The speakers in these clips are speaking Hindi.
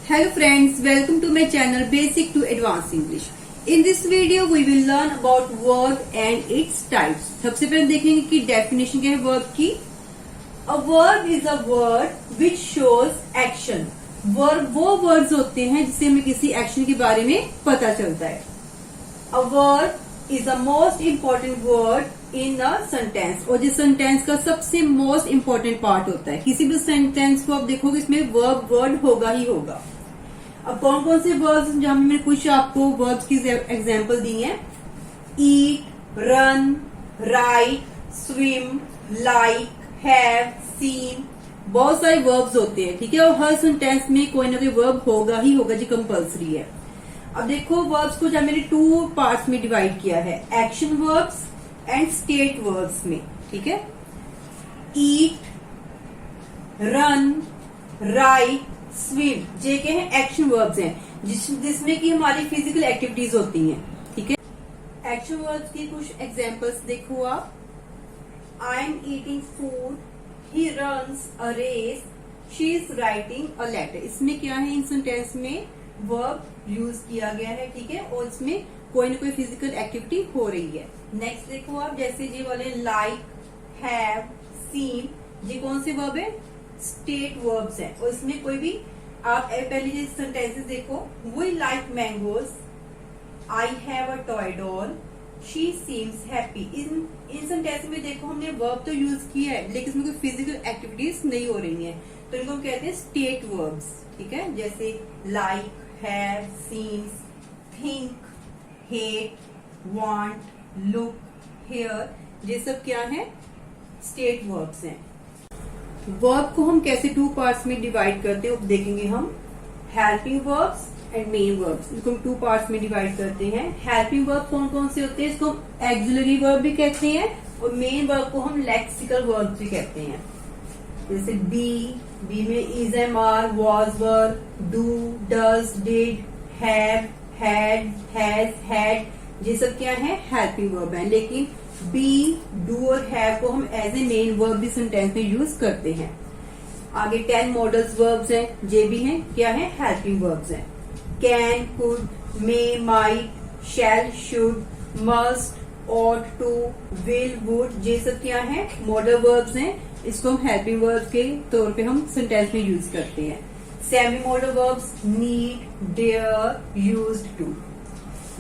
Hello friends, welcome to my channel Basic to Advanced English. In this video we will learn about verb and its types. सबसे पहले देखेंगे कि डेफिनेशन क्या है वर्ब की. A verb is a word which shows action. Verb वो वर्ड्स होते हैं जिससे हमें किसी एक्शन के बारे में पता चलता है. A verb is the most important word in a sentence. और जिस सेंटेंस का सबसे मोस्ट इम्पोर्टेंट पार्ट होता है. किसी भी सेंटेंस को आप देखोगे इसमें वर्ब वर्ड होगा ही होगा. अब कौन कौन से वर्ब्स जहां मैंने कुछ आपको वर्ब्स की एग्जांपल दी हैं. Eat, run, write, swim, like, have, seen, बहुत सारे वर्ब्स होते हैं. ठीक है, और हर सेंटेंस में कोई ना कोई वर्ब होगा ही होगा जी, कंपल्सरी है. अब देखो वर्ब्स को जब मैंने टू पार्ट्स में डिवाइड किया है, action verbs and state verbs में. ठीक है, ईट, रन, राइट, स्विम, जे के हैं एक्शन वर्ब्स हैं जिसमें कि हमारी फिजिकल एक्टिविटीज होती हैं. ठीक है, एक्शन वर्ब्स की कुछ एग्जांपल्स देखो आप. I am eating food, he runs a race, she is writing a letter. इसमें क्या है, इन सेंटेंस में वर्ब यूज किया गया है. ठीक है, और इसमें कोई ना कोई फिजिकल एक्टिविटी हो रही है. नेक्स्ट देखो आप, जैसे ये वाले लाइक, हैव, सीन, ये कौन से वर्ब है, स्टेट वर्ब्स हैं. और इसमें कोई भी आप पहले ये सेंटेंसेस देखो. We like mangoes, I have a toy doll, she seems happy. इन सेंटेंस में देखो हमने वर्ब तो यूज किया है लेकिन इसमें कोई फिजिकल एक्टिविटीज नहीं हो रही है, तो इनको हम कहते हैं स्टेट वर्ब्स. ठीक है, जैसे like, have, seems, think, hate, want, look, hear, ये सब क्या है, स्टेट वर्ब्स हैं. वर्ब को हम कैसे टू पार्ट्स में डिवाइड करते हैं देखेंगे हम. Helping verbs and main verbs, इसको हम टू पार्ट्स में डिवाइड करते हैं. हेल्पिंग वर्ब कौन कौन से होते हैं, इसको हम एक्सिलरी वर्ब भी कहते हैं और मेन वर्ब को हम लेक्सिकल वर्ब भी कहते हैं. जैसे बी में is, am, are, was, were, do, does, did, have, had, has, had, ये सब क्या है, हेल्पिंग वर्ब है. लेकिन बी, डू और हैव को हम एज ए मेन वर्ब भी सेंटेंस में यूज करते हैं. आगे 10 मॉडल्स वर्ब्स हैं, ये भी हैं क्या है, हेल्पिंग वर्ब्स हैं. Can, could, may, might, shall, should, must, ought to, will, would, ये सब क्या है, मॉडल वर्ब्स हैं. इसको हम हेल्पिंग वर्ब्स के तौर पे हम सेंटेंस में यूज करते हैं. Semi modal verbs, need, dare, used to,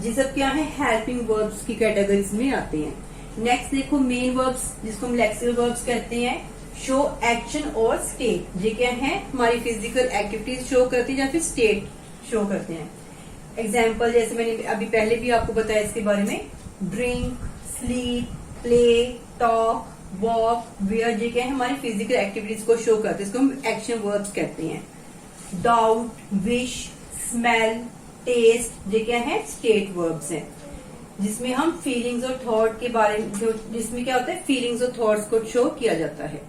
ये सब क्या है, हेल्पिंग वर्ब्स की कैटेगरीज में आते हैं. नेक्स्ट देखो मेन वर्ब्स, जिसको हम लेक्सिकल वर्ब्स कहते हैं. शो, एक्शन और स्टेट, ये क्या है, हमारी फिजिकल एक्टिविटीज शो करती है या फिर स्टेट शो करते हैं. एग्जाम्पल जैसे मैंने अभी पहले भी आपको बताया इसके बारे में. Drink, sleep, play, talk, walk, wear, ये क्या है, हमारी फिजिकल एक्टिविटीज को शो करते हैं. इसको हम एक्शन वर्ब्स कहते हैं. डाउट, विश, स्मेल, टेस्ट, ये क्या है, स्टेट वर्ब्स हैं जिसमें हम फीलिंग्स और थॉट के बारे में, जिसमें क्या होता है, फीलिंग्स और थॉट्स को शो किया जाता है.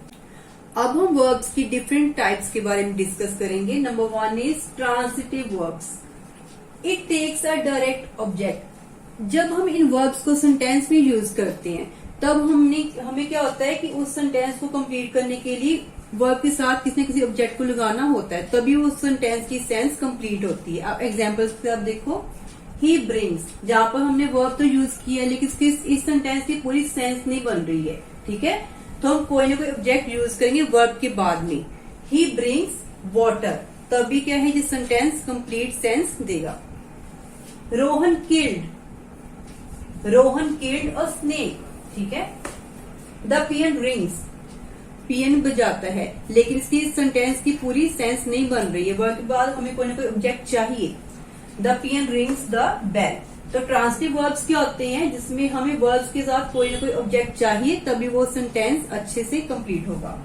अब हम वर्ब्स की डिफरेंट टाइप्स के बारे में डिस्कस करेंगे. Number 1 is transitive verbs. It takes a direct object. जब हम इन वर्ब्स को सेंटेंस में यूज करते हैं तब हमें क्या होता है कि उस सेंटेंस को कंप्लीट करने के लिए वर्ब के साथ किसी न किसी ऑब्जेक्ट को लगाना होता है, तभी उस सेंटेंस की सेंस कंप्लीट होती है. आप एग्जाम्पल्स के साथ देखो. ही ब्रिंग्स, जहां पर हमने वर्ब तो यूज किया है लेकिन इस सेंटेंस की पूरी सेंस नहीं बन रही है. ठीक है, तो हम कोई ना कोई ऑब्जेक्ट यूज करेंगे वर्ब के बाद में. ही ब्रिंग्स वाटर, तभी क्या है, ये सेंटेंस कंप्लीट सेंस देगा. Rohan killed a snake. ठीक है, द पियन रिंग्स, पियन बजाता है लेकिन इसकी सेंटेंस की पूरी सेंस नहीं बन रही है, वर्ब के बाद हमें कोई ना कोई ऑब्जेक्ट चाहिए. The peon rings the bell. तो ट्रांसिटिव वर्ब्स क्या होते हैं, जिसमें हमें वर्ब्स के साथ कोई ना कोई ऑब्जेक्ट चाहिए तभी वो सेंटेंस अच्छे से कंप्लीट होगा.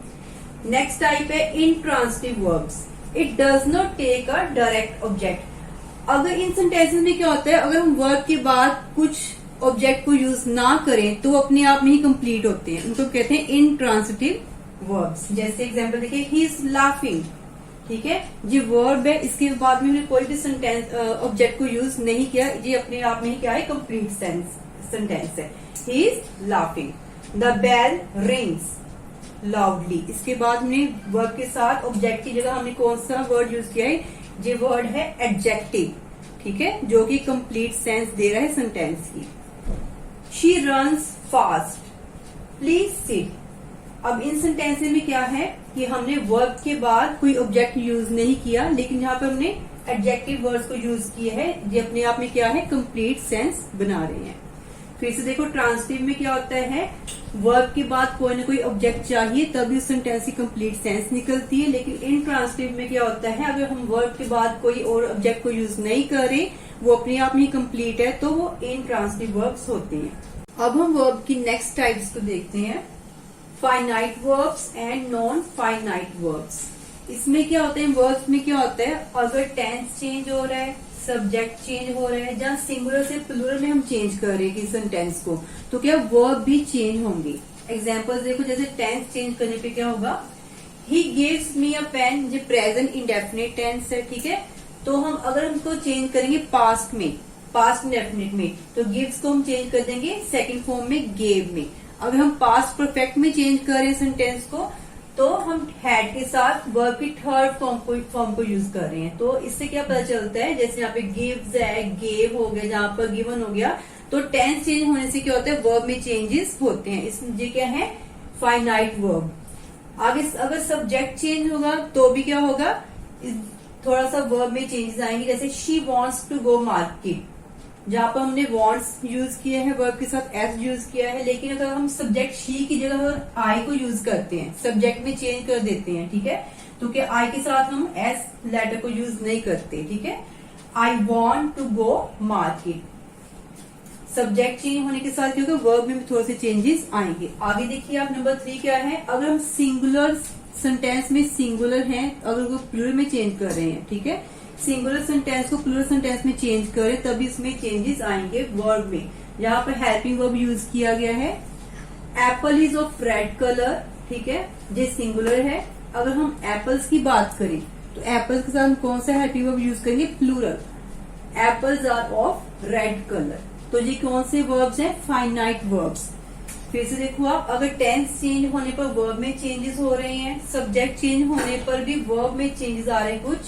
नेक्स्ट टाइप है intransitive verbs. It does not take a direct object. अगर इन सेंटेंसेस में क्या होता है, अगर हम वर्ब के बाद कुछ ऑब्जेक्ट को यूज ना करें तो अपने आप में ही कंप्लीट होते हैं, उनको कहते हैं इंट्रांसिटिव वर्ब्स. जैसे एग्जाम्पल देखिए, ही इज लाफिंग. ठीक है, ये वर्ब है, इसके बाद में हमने कोई भी सेंटेंस ऑब्जेक्ट को यूज नहीं किया, ये अपने आप में ही क्या है, कंप्लीट सेंटेंस है. He is laughing. The bell rings loudly, इसके बाद हमने वर्ब के साथ ऑब्जेक्ट की जगह हमने कौन सा वर्ड यूज किया है, ये वर्ड है एडजेक्टिव, ठीक है, जो कि कंप्लीट सेंस दे रहा है सेंटेंस की। She runs fast, please sit. अब इन सेंटेंस में क्या है कि हमने वर्ब के बाद कोई ऑब्जेक्ट यूज नहीं किया, लेकिन यहाँ पर हमने एडजेक्टिव वर्ड्स को यूज किया है, ये अपने आप में क्या है, कंप्लीट सेंस बना रहे हैं। फिर से देखो, ट्रांसटिव में क्या होता है, वर्ब के बाद कोई ना कोई ऑब्जेक्ट चाहिए तभी उस सेंटेंस की कंप्लीट सेंस निकलती है। लेकिन इन ट्रांसटिव में क्या होता है, अगर हम वर्ब के बाद कोई और ऑब्जेक्ट को यूज नहीं करें, वो अपने आप में कंप्लीट है, तो वो इन ट्रांसटिव वर्ब्स होते हैं। अब हम वर्ब की नेक्स्ट टाइप्स को देखते हैं, finite verbs and non finite verbs. इसमें क्या होता है, वर्ब्स में क्या होता है, अगर टेंस चेंज हो रहा है, सब्जेक्ट चेंज हो रहा है, जहाँ सिंगुलर से प्लूरल में हम चेंज कर रहे हैं सेंटेंस को, तो क्या वर्ब भी चेंज होंगे। एग्जांपल्स देखो, जैसे टेंस चेंज करने पे क्या होगा, he gives me a pen, जो प्रेजेंट इंडेफिनिट टेंस है, ठीक है। तो हम अगर हमको चेंज करेंगे पास्ट में, पास्ट इंडेफिनिट में, तो गिव्स को हम चेंज कर देंगे सेकंड फॉर्म में गेव में। अगर हम पास्ट परफेक्ट में चेंज करें सेंटेंस को, तो हम हैड के साथ वर्ब की थर्ड फॉर्म को यूज कर रहे हैं। तो इससे क्या पता चलता है, जैसे यहाँ पे गिव्स है, गेव हो गया, जहाँ पर गिवन हो गया, तो टेंस चेंज होने से क्या होता है, वर्ब में चेंजेस होते हैं। इसमें ये क्या है, फाइनाइट वर्ब। आगे अगर सब्जेक्ट चेंज होगा तो भी क्या होगा, थोड़ा सा वर्ब में चेंजेस आएंगे। जैसे she wants to go market, जहाँ पर हमने वॉन्ट्स यूज किए हैं, वर्ब के साथ एस यूज किया है, लेकिन अगर हम सब्जेक्ट शी की जगह आई को यूज करते हैं, सब्जेक्ट में चेंज कर देते हैं, ठीक है, तो क्या आई के साथ हम एस लेटर को यूज नहीं करते, ठीक है। I want to go market, subject change होने के साथ क्योंकि वर्ब में भी थोड़े से चेंजेस आएंगे। आगे देखिए आप, नंबर 3 क्या है, अगर हम सिंगुलर सेंटेंस में सिंगुलर है, अगर वो प्लूरल में चेंज कर रहे हैं, ठीक है, सिंगुलर सेंटेंस को प्लूरल सेंटेंस में चेंज करें, तभी इसमें चेंजेस आएंगे वर्ब में। यहाँ पर हेल्पिंग वर्ब यूज किया गया है। Apple is of red colour, ठीक है, ये सिंगुलर है। अगर हम एप्पल्स की बात करें, तो एप्पल्स के साथ हम कौन सा हेल्पिंग वर्ब यूज करेंगे, plural. Apples are of red colour, तो ये कौन से वर्ब्स हैं, फाइनाइट वर्ब्स। फिर से देखो आप, अगर टेंस चेंज होने पर वर्ब में चेंजेस हो रहे हैं, सब्जेक्ट चेंज होने पर भी वर्ब में चेंजेस आ रहे हैं कुछ,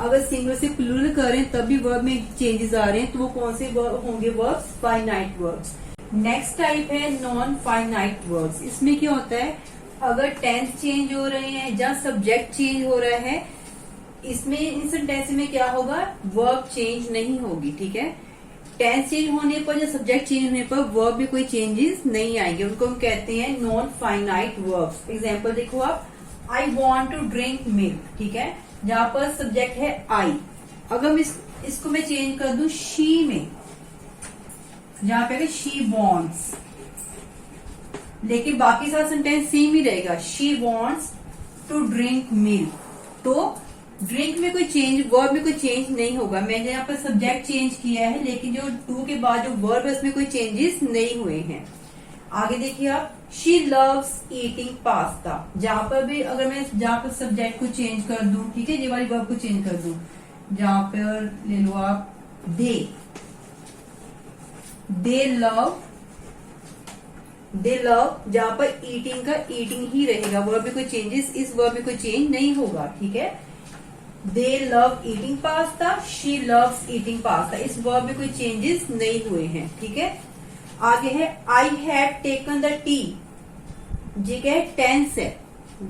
अगर सिंगुलर से प्लूरल करें तब भी वर्ब में चेंजेस आ रहे हैं, तो वो कौन से होंगे verbs, finite verbs. Next type है नॉन फाइनाइट वर्ब्स। इसमें क्या होता है, अगर टेंस चेंज हो रहे हैं, जहाँ सब्जेक्ट चेंज हो रहा है, इसमें इन सेंटेंस में क्या होगा, वर्ब चेंज नहीं होगी, ठीक है। टेंस चेंज होने पर या सब्जेक्ट चेंज होने पर वर्ब में कोई चेंजेस नहीं आएंगे, उनको हम कहते हैं नॉन फाइनाइट वर्ब्स। एग्जाम्पल देखो आप, I want to drink milk, ठीक है, जहाँ पर सब्जेक्ट है आई, अगर इसको मैं चेंज कर दूं शी में, जहाँ पे शी वॉन्ट्स, लेकिन बाकी सारा सेंटेंस सेम ही रहेगा, she wants to drink milk, तो ड्रिंक में कोई चेंज, वर्ब में कोई चेंज नहीं होगा। मैंने यहाँ पर सब्जेक्ट चेंज किया है, लेकिन जो टू के बाद जो वर्ब है उसमें कोई चेंजेस नहीं हुए हैं। आगे देखिए आप, शी लव्स ईटिंग पास्ता, जहां पर भी अगर मैं जहां पर सब्जेक्ट को चेंज कर दूं, ठीक है, ये वाली वर्ब को चेंज कर दूं, जहां पर ले लो आप दे लव, जहां पर ईटिंग का ईटिंग ही रहेगा, वर्ब में कोई चेंजेस, इस वर्ब में कोई चेंज नहीं होगा, ठीक है। दे love eating pasta, she loves eating pasta, इस वर्ब में कोई चेंजेस नहीं हुए हैं, ठीक है। आगे है I have taken the T, ये क्या है, टेंस है,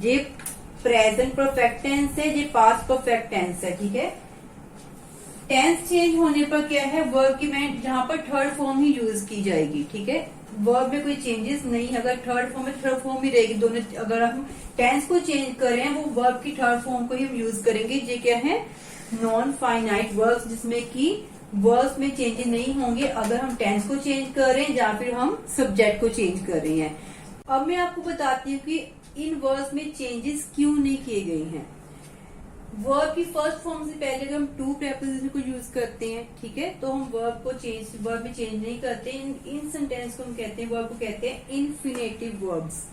ये प्रेजेंट परफेक्ट टेंस है, ये पास्ट परफेक्ट टेंस है, ठीक है। टेंस चेंज होने पर क्या है, वर्ब की मैं जहां पर थर्ड फॉर्म ही यूज की जाएगी, ठीक है, वर्ब में कोई चेंजेस नहीं, अगर थर्ड फॉर्म में थर्ड फॉर्म ही रहेगी दोनों। अगर हम टेंस को चेंज करें, वो वर्ब की थर्ड फॉर्म को ही हम यूज करेंगे। ये क्या है, नॉन फाइनाइट वर्ब्स, जिसमें कि वर्ब्स में चेंजेस नहीं होंगे अगर हम टेंस को चेंज कर रहे हैं या फिर हम सब्जेक्ट को चेंज कर रहे हैं। अब मैं आपको बताती हूँ कि इन वर्ब्स में चेंजेस क्यों नहीं किए गए हैं। वर्ब की फर्स्ट फॉर्म से पहले अगर हम टू प्रेपोजिशन को यूज करते हैं, ठीक है, तो हम वर्ब में चेंज नहीं करते। इन सेंटेंस को हम कहते हैं, वर्ब को कहते हैं इन्फिनेटिव वर्ब्स।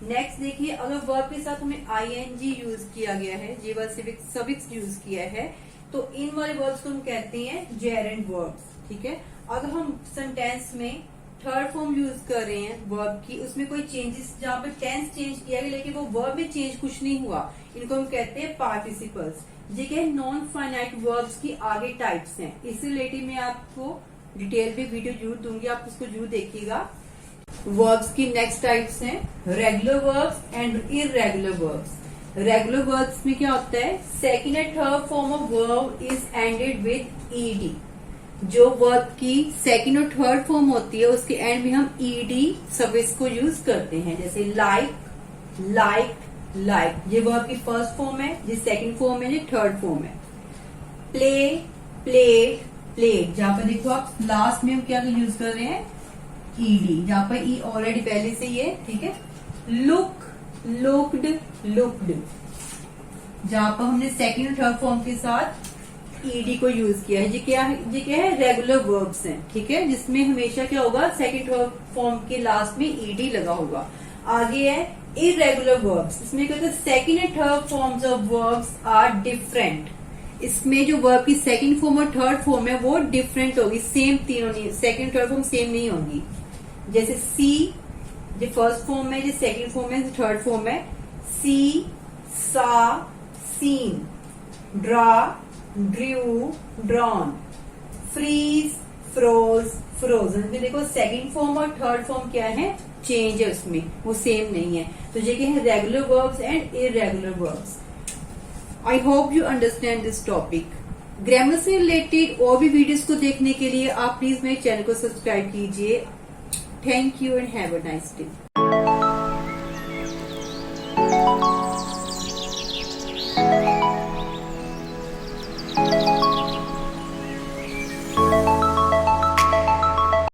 नेक्स्ट देखिए, अगर वर्ब के साथ हमें ING यूज किया गया है, ये वाला सफिक्स यूज किया है, तो इन वाले वर्ब्स को हम कहते हैं जेरेंड वर्ब्स, ठीक है। अगर हम सेंटेंस में थर्ड फॉर्म यूज कर रहे हैं वर्ब की, उसमें कोई चेंजेस, जहाँ पे टेंस चेंज किया गया लेकिन वो वर्ब में चेंज कुछ नहीं हुआ, इनको हम कहते हैं पार्टिसिपल्स। ये क्या है, नॉन फाइनाइट वर्ब्स की आगे टाइप्स हैं। इस रिलेटेड मैं आपको डिटेल में वीडियो जरूर दूंगी, आप उसको जरूर देखिएगा। वर्ब्स की नेक्स्ट टाइप्स हैं regular verbs and irregular verbs. Regular verbs में क्या होता है, second and third form of verb is ended with ED. जो वर्ब की सेकेंड और थर्ड फॉर्म होती है उसके एंड में हम ईडी सफिक्स को यूज करते हैं, जैसे लाइक, लाइक, लाइक। ये वर्ब की फर्स्ट फॉर्म है, ये सेकंड फॉर्म है, ये थर्ड फॉर्म है। Play, played, played. जहां पर देखो आप लास्ट में हम क्या यूज कर रहे हैं, ईडी, जहां पर ई ऑलरेडी पहले से ही है, ठीक है। Look, looked, looked. जहां पर हमने सेकंड और थर्ड फॉर्म के साथ ईडी को यूज किया है। ये क्या है, रेगुलर वर्ब्स हैं, ठीक है, जिसमें हमेशा क्या होगा, सेकंड थर्ड फॉर्म के लास्ट में ईडी लगा होगा। आगे है इररेगुलर वर्ब्स। इसमें क्या होता है, second and third forms of verbs are different. इसमें जो वर्ब की सेकंड फॉर्म और थर्ड फॉर्म है वो डिफरेंट होगी, सेम तीनों नहीं, सेकंड थर्ड फॉर्म सेम नहीं होगी। जैसे सी, ये फर्स्ट फॉर्म है, ये सेकंड फॉर्म है, थर्ड फॉर्म है। See, saw, seen. Draw, drew, drawn. Freeze, froze, frozen. में देखो सेकंड फॉर्म और थर्ड फॉर्म क्या है, चेंज है उसमें, वो सेम नहीं है। तो ये क्या है, regular verbs and irregular verbs. I hope you understand this topic. Grammar से रिलेटेड और भी वीडियोस को देखने के लिए आप प्लीज मेरे चैनल को सब्सक्राइब कीजिए। Thank you and have a nice day.